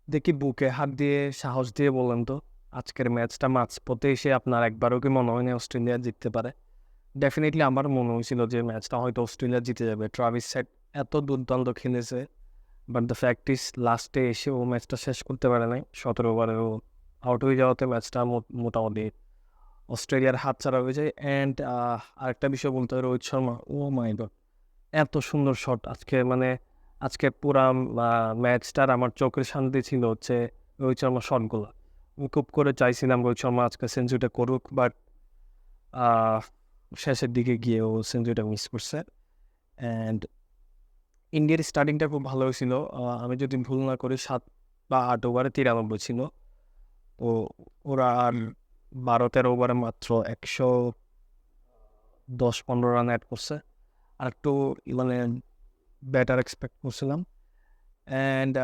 দেখি বুকে হাত দিয়ে সাহস দিয়ে বললেন তো, আজকের ম্যাচটা মাঝপথে এসে আপনার একবারও কি মনে হয়নি অস্ট্রেলিয়া জিততে পারে? ডেফিনিটলি আমার মনে হয়েছিল যে ম্যাচটা হয়তো অস্ট্রেলিয়া জিতে যাবে। ট্রাভিস হেড এত দুর্দান্ত খেলেছে, বাট দ্য ফ্যাক্ট ইজ লাস্টে এসে ও ম্যাচটা শেষ করতে পারে নাই। 17 ওভারে ও আউট হয়ে যাওয়াতে ম্যাচটা মোটামুটি অস্ট্রেলিয়ার হাতছাড়া হয়ে যায়। অ্যান্ড আরেকটা বিষয় বলতে হবে, রোহিত শর্মা, ও মাই গড, এত সুন্দর শট আজকে, মানে আজকে পুরা ম্যাচটার আমার চোখের শান্তি ছিল হচ্ছে রোহিত শর্মার শটগুলো। আমি খুব করে চাইছিলাম রোহিত শর্মা আজকে সেঞ্চুরিটা করুক, বাট শেষের দিকে গিয়ে ও সেঞ্চুরিটা মিস করছে। অ্যান্ড ইন্ডিয়ার স্টার্টিংটা খুব ভালো হয়েছিল। আমি যদি ভুল না করি 7 বা 8 ওভারে 93 ছিল। তো ওরা আর 12-13 ওভারে মাত্র 110-15 রান অ্যাড করছে। আর একটু মানে বেটার এক্সপেক্ট করছিলাম। অ্যান্ড